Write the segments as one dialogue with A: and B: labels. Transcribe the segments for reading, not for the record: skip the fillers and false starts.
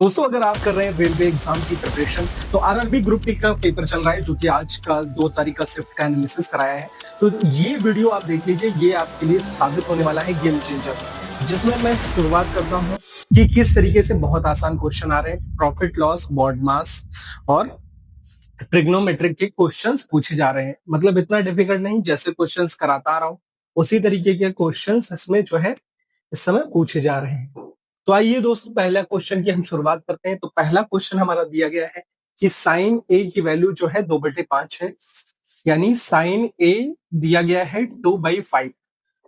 A: दोस्तों, अगर आप कर रहे हैं रेलवे एग्जाम की प्रिपरेशन तो आरआरबी ग्रुप डी का पेपर चल रहा है जो कि आज का 2 तारीख का शिफ्ट का एनालिसिस कराया है। तो ये वीडियो आप देख लीजिए, ये आपके लिए साबित होने वाला है गेम चेंजर, जिसमें मैं शुरुआत करता हूँ कि किस तरीके से बहुत आसान क्वेश्चन आ रहे हैं। प्रॉफिट लॉस, बॉड मास और ट्रिग्नोमेट्रिक के क्वेश्चंस पूछे जा रहे हैं। मतलब इतना डिफिकल्ट नहीं, जैसे क्वेश्चंस कराता आ रहा हूं उसी तरीके के क्वेश्चंस इसमें जो है इस समय पूछे जा रहे हैं। तो आइए दोस्तों, पहला क्वेश्चन की हम शुरुआत करते हैं। तो पहला क्वेश्चन हमारा दिया गया है कि साइन ए की वैल्यू जो है 2/5 है, यानी साइन ए दिया गया है 2/5।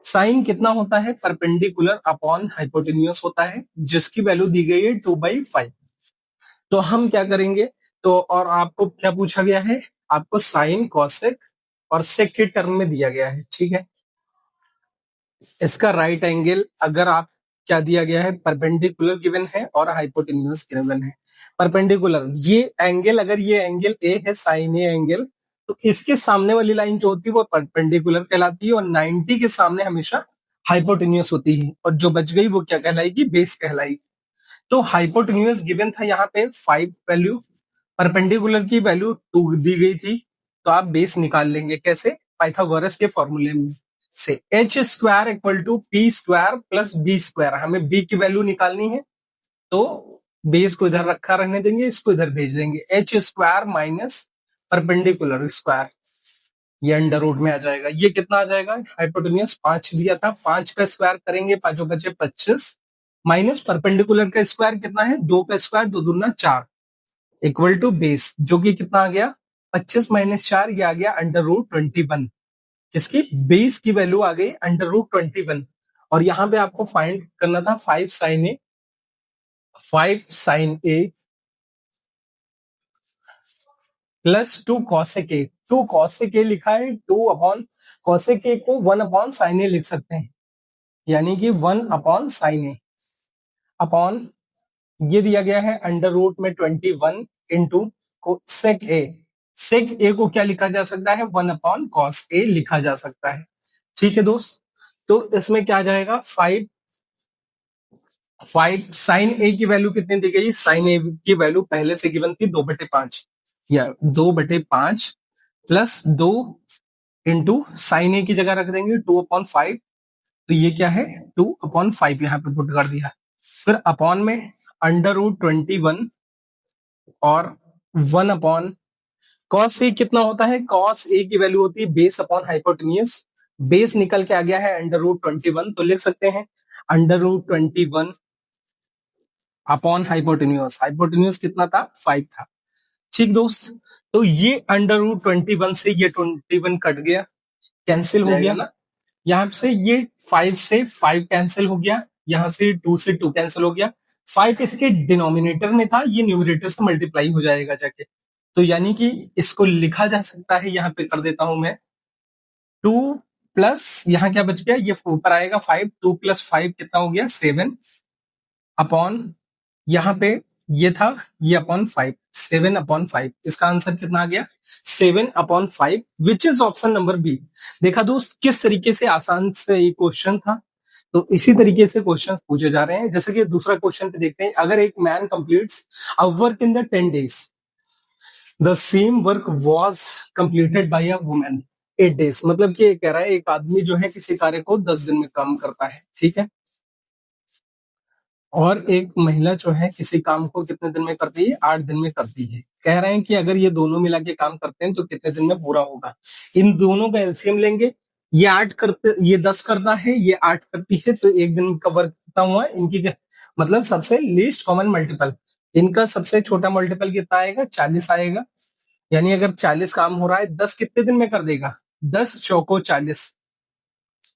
A: साइन कितना होता है? परपेंडिकुलर अपॉन हाइपोटेन्यूस होता है, जिसकी वैल्यू दी गई है 2/5। तो हम क्या करेंगे, तो और आपको क्या पूछा गया है? आपको साइन, कॉसेक और सेक के टर्म में दिया गया है, ठीक है। इसका राइट एंगल अगर आप क्या दिया गया है? परपेंडिकुलर गिवन है और हाइपोटेन्यूस गिवन है। परपेंडिकुलर ये एंगल, अगर ये एंगल ए है, साइन ए एंगल, तो इसके सामने वाली लाइन जो होती है वो परपेंडिकुलर कहलाती है और 90 के सामने हमेशा हाइपोटेन्यूस होती है, और जो बच गई वो क्या कहलाएगी? बेस कहलाएगी। तो हाइपोटेन्यूस गिवन था यहाँ पे 5 वैल्यू, परपेंडिकुलर की वैल्यू 2 दी गई थी। तो आप बेस निकाल लेंगे कैसे? पाइथागोरस के फॉर्मूले में से H square equal to P square plus B square. हमें बी की वैल्यू निकालनी है, तो बेस को इधर रखा रहने देंगे, इसको इधर भेज देंगे। H square minus perpendicular square, ये अंडर रूट में आ जाएगा। ये कितना आ जाएगा? हाइपोटेन्यूस 5 दिया था, 5 का स्क्वायर करेंगे, पांचों बचे 25, माइनस परपेंडिकुलर का स्क्वायर कितना है? 2 का स्क्वायर, 2 दूना 4, इक्वल टू बेस, जो कि कितना आ गया? 25 माइनस 4, ये आ गया अंडर रूट 21। किसकी? बेस की वैल्यू आ गई अंडर रूट 21। और यहां पे आपको फाइंड करना था 5 sine A plus 2 cosec A. 2 cosec A लिखा है, 2 अपॉन कॉसेक ए को 1 अपॉन साइन ए लिख सकते हैं, यानी कि 1 अपॉन साइन ए अपॉन ये दिया गया है अंडर रूट में 21 इंटू सेक ए। सेक ए को क्या लिखा जा सकता है? 1 अपॉन कॉस ए लिखा जा सकता है, ठीक है दोस्त। तो इसमें क्या आ जाएगा? 5 साइन ए की वैल्यू कितनी दी गई? साइन ए की वैल्यू पहले से गिवन थी 2/5, या 2/5 प्लस 2 इंटू साइन ए की जगह रख देंगे 2/5। तो ये क्या है? 2/5 यहाँ पे पुट कर दिया। फिर अपॉन में अंडर रूट 21 और 1 अपॉन कॉस ए कितना होता है? कॉस ए की वैल्यू होती है बेस अपॉन हाइपोटेन्यूस। बेस निकल के आ गया है अंडर रूट 21, तो लिख सकते हैं under root 21 upon hypotenuse. Hypotenuse कितना था? 5 था, ठीक दोस्त। तो ये अंडर रूट 21 से ये 21 कट गया, कैंसिल हो गया ना। यहाँ से ये 5 से 5 कैंसिल हो गया, यहाँ से 2 से 2 कैंसिल हो गया। 5 इसके डिनोमिनेटर में था, ये न्यूमरेटर से मल्टीप्लाई हो जाएगा जाके। तो यानी कि इसको लिखा जा सकता है, यहाँ पे कर देता हूं मैं 2 प्लस, यहाँ क्या बच गया? ये ऊपर आएगा 5, 2 प्लस 5 कितना हो गया? 7 अपॉन, यहाँ पे ये था, ये अपॉन 5, 7/5। इसका आंसर कितना आ गया? 7/5, which is option number B. देखा दोस्त किस तरीके से आसान से ये क्वेश्चन था। तो इसी तरीके से क्वेश्चन पूछे जा रहे हैं। जैसे कि दूसरा क्वेश्चन पे देखते हैं, अगर एक man completes a work in the 10 days, the same work was completed by a women 8 days। मतलब कि कह रहा है एक आदमी जो है किसी कार्य को 10 दिन में काम करता है, ठीक है, और एक महिला जो है किसी काम को कितने दिन में करती है? 8 दिन में करती है। कह रहे हैं कि अगर ये दोनों मिला के काम करते हैं तो कितने दिन में पूरा होगा। इन दोनों का एलसीएम लेंगे। ये 8 करते, ये 10 करता है, ये 8 करती है, तो एक दिन का वर्क कितना हुआ इनकी? मतलब सबसे लीस्ट कॉमन मल्टीपल, इनका सबसे छोटा मल्टीपल कितना आएगा? 40 आएगा। यानी अगर 40 काम हो रहा है, 10 कितने दिन में कर देगा? 10 चौको 40,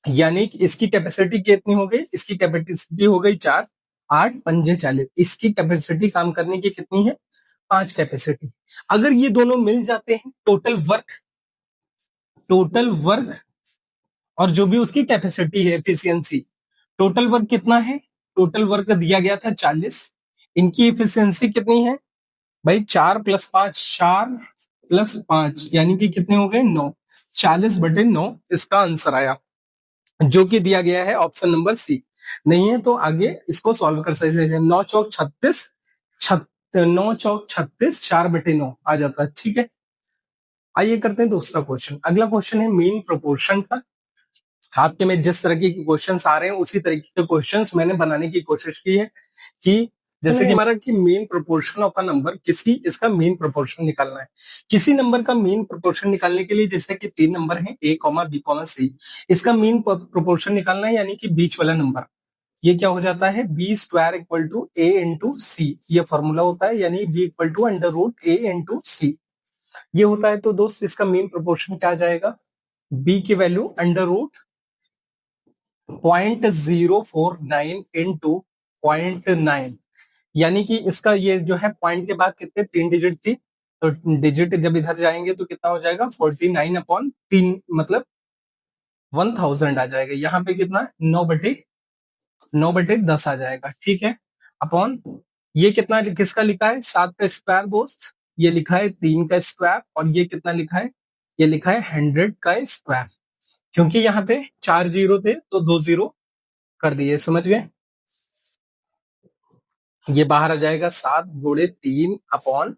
A: यानी कि इसकी कैपेसिटी कितनी हो गई? इसकी कैपेसिटी हो गई 4, 8 पंजे 40। इसकी कैपेसिटी काम करने की कितनी है? 5 कैपेसिटी। अगर ये दोनों मिल जाते हैं, टोटल वर्क और जो भी उसकी कैपेसिटी है, एफिशिएंसी, टोटल वर्क कितना है? टोटल वर्क दिया गया था 40, इनकी एफिशिएंसी कितनी है भाई? 4 प्लस 5, 4 प्लस 5, यानी कि कितने हो गए? 9। 40/9 इसका आंसर आया, जो कि दिया गया है ऑप्शन नंबर सी। नहीं है तो आगे इसको सॉल्व कर सकते हैं। 9 चौक 36, 9 चौक 36, 4/9 आ जाता है। ठीक है, आइए करते हैं दूसरा क्वेश्चन। अगला क्वेश्चन है मीन प्रोपोर्शन का। आपके में जिस तरह के क्वेश्चंस आ रहे हैं उसी तरीके के क्वेश्चंस मैंने बनाने की कोशिश की है कि जैसे कि हमारा कि mean proportion of a number, किसी इसका मीन प्रोपोर्शन निकालना है। किसी नंबर का मीन प्रोपोर्शन निकालने के लिए जैसे कि 3 नंबर हैं a, b, c, इसका मीन प्रोपोर्शन निकालना है, यानी कि बीच वाला नंबर। ये क्या हो जाता है, B square equal to A into C, ये फॉर्मूला होता है, यानी B equal to under root A into C, ये होता है। तो दोस्त इसका मीन प्रोपोर्शन क्या आ जाएगा, बी की वैल्यू अंडर रूट 0.049 इंटू 0.9, यानी कि इसका ये जो है पॉइंट के बाद कितने 3 डिजिट थी, तो डिजिट जब इधर जाएंगे तो कितना हो जाएगा 49/3, मतलब 1000 आ जाएगा। यहाँ पे कितना 9/10 आ जाएगा। ठीक है, अपॉन ये कितना किसका लिखा है, 7 का स्क्वायर दोस्त, ये लिखा है 3 का स्क्वायर, और ये कितना लिखा है, ये लिखा है 100 का स्क्वायर। क्योंकि यहाँ पे 4 जीरो थे तो 2 जीरो कर दिए, समझ गए। ये बाहर आ जाएगा 7 × 3 अपॉन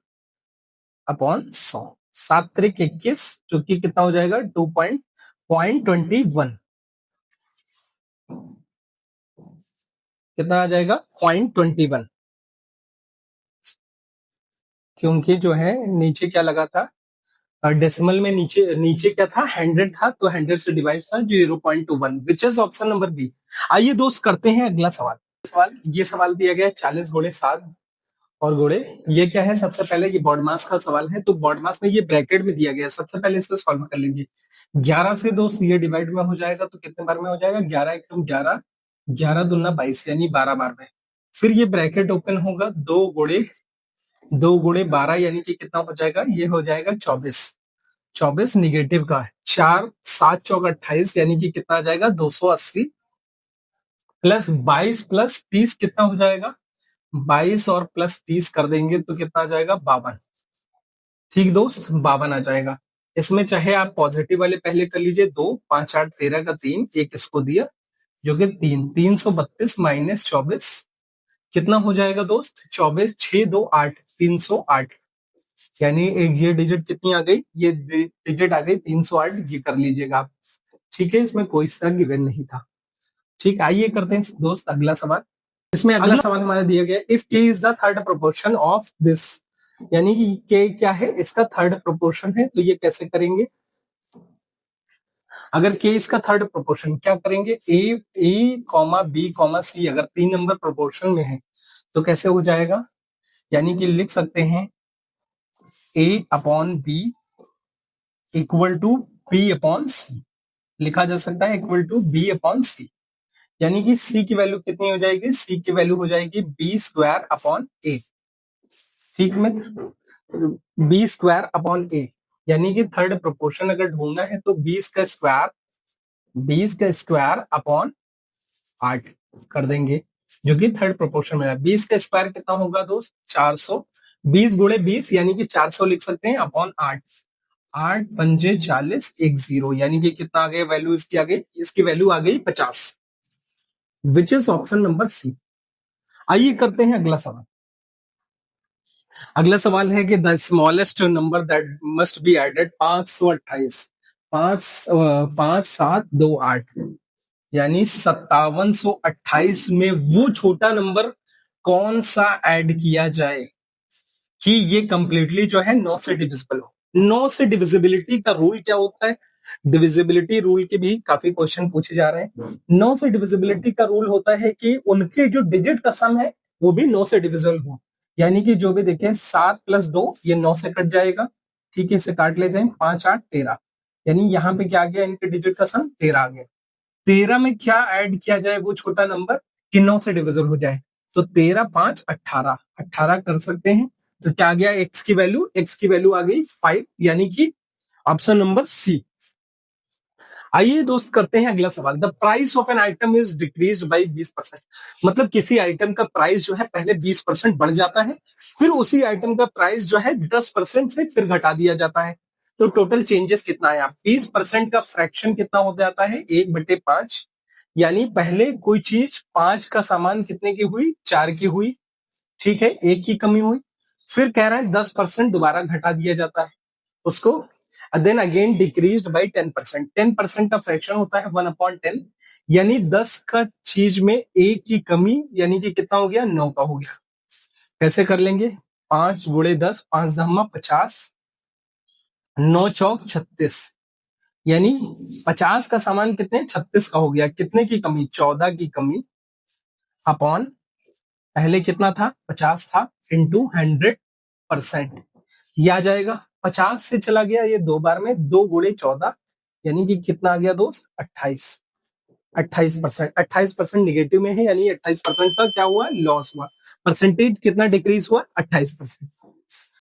A: 100, 7×3 = 21, जो कि कितना हो जाएगा 2.21, कितना आ जाएगा 0.21, क्योंकि जो है नीचे क्या लगा था, डेसिमल में नीचे नीचे क्या था 100 था, तो 100 से डिवाइड था 0.21, which is option number B. आइए दोस्त करते हैं अगला सवाल। ये सवाल दिया गया है 40 × 7 और गोड़े, ये क्या है, सबसे पहले ये बॉड मास का सवाल है, तो बॉड मास में ये ब्रैकेट में दिया गया है, सबसे पहले इसको सॉल्व कर लेंगे। 11 से दोस्त ये डिवाइड में हो जाएगा, तो कितने बार में हो जाएगा, 11 एकम 11, 11 दूना 22, यानी 12 बार में। फिर ये ब्रैकेट ओपन होगा, 2 × 12, यानी कि कितना हो जाएगा, ये हो जाएगा 24, 24 निगेटिव का है, 4 7 चौक 28, यानी कि कितना आ जाएगा 280, प्लस 22 प्लस 30 कितना हो जाएगा, 22 और प्लस 30 कर देंगे तो कितना आ जाएगा 52। ठीक दोस्त, 52 आ जाएगा। इसमें चाहे आप पॉजिटिव वाले पहले कर लीजिए, 2 5 8 13 का 3, एक इसको दिया जो कि 332 माइनस 24 कितना हो जाएगा दोस्त, 24 6 2 8 308, यानी ये डिजिट कितनी आ गई, ये डिजिट आ गई 308, ये कर लीजिएगा आप। ठीक है, इसमें कोई सा गिवन नहीं था। ठीक, आइए करते हैं दोस्त अगला सवाल। इसमें अगला सवाल हमारा दिया गया, इफ के is the third proportion of this, यानी कि के क्या है, इसका थर्ड प्रोपोर्शन है, तो ये कैसे करेंगे। अगर के इसका थर्ड प्रोपोर्शन क्या करेंगे, ए कॉमा बी कॉमा सी अगर 3 नंबर प्रोपोर्शन में है तो कैसे हो जाएगा, यानी कि लिख सकते हैं A upon B equal to B upon C, लिखा जा सकता है equal to B upon C, यानी कि सी की वैल्यू कितनी हो जाएगी, सी की वैल्यू हो जाएगी बी स्क्वायर अपॉन ए। ठीक मित्र, बी स्क्वायर अपॉन ए, यानी कि थर्ड प्रोपोर्शन अगर ढूंढना है तो 20 का स्क्वायर अपॉन 8 कर देंगे, जो कि थर्ड प्रोपोर्शन में है। 20 का स्क्वायर कितना होगा दोस्त, 400, 20 × 20 यानी कि 400 लिख सकते हैं अपॉन 8, 8 पंजे 40, 1 0, यानी कि कितना आ गया वैल्यू, इसकी आ गई, इसकी वैल्यू आ गई 50, which is option number C. आइए करते हैं अगला सवाल। अगला सवाल है कि the smallest number that must be added 528, 5 7 2 8, यानी 5728 में वो छोटा नंबर कौन सा ऐड किया जाए कि ये कंप्लीटली जो है 9 से डिविजिबल हो। 9 से डिविजिबिलिटी का रूल क्या होता है, डिविजिबिलिटी रूल के भी काफी क्वेश्चन पूछे जा रहे हैं। 9 से डिविजिबिलिटी का रूल होता है कि उनके जो डिजिट का सम है वो भी 9 से डिविजिबल हो, यानी कि जो भी देखें 7 + 2 ये 9 से कट जाएगा। ठीक है, इसे काट लेते हैं, 5 8 13, यानी यहाँ पे क्या आ गया, इनके डिजिट का सम 13 आ गया। 13 में क्या ऐड किया जाए वो छोटा नंबर कि 9 से डिविजिबल हो जाए, तो 13 5 18, 18 कर सकते हैं। तो क्या आ गया, एक्स की वैल्यू आ गई 5, यानी कि ऑप्शन नंबर सी। आइए दोस्त करते हैं अगला सवाल। The price of an item is decrease by 20%, मतलब किसी आइटम का प्राइस जो है पहले 20% बढ़ जाता है, फिर उसी आइटम का प्राइस जो है 10% से फिर घटा दिया जाता है, तो टोटल चेंजेस कितना है। 20% का फ्रैक्शन कितना हो जाता है, 1/5, यानी पहले कोई चीज 5 का सामान कितने की हुई, 4 की हुई, ठीक है, एक की कमी हुई। फिर कह रहा है 10% दोबारा घटा दिया जाता है उसको, देन अगेन डिक्रीज बाई 10%। 10% का फ्रैक्शन होता है 1/10, यानी 10 का चीज में एक की कमी, यानी कि कितना हो गया, 9 का हो गया। कैसे कर लेंगे, 5 × 10, 5×50, 9×4 = 36, यानी 50 का सामान कितने, 36 का हो गया। कितने की कमी, 14 की कमी अपॉन, पहले कितना था, 50 था, इंटू 100%। ये आ जाएगा, 50 से चला गया ये 2 बार में, 2 × 14, यानी कि कितना आ गया दोस्त, 28। 28%, 28% निगेटिव में है, यानी 28% का क्या हुआ, लॉस हुआ। परसेंटेज कितना डिक्रीज हुआ, 28%।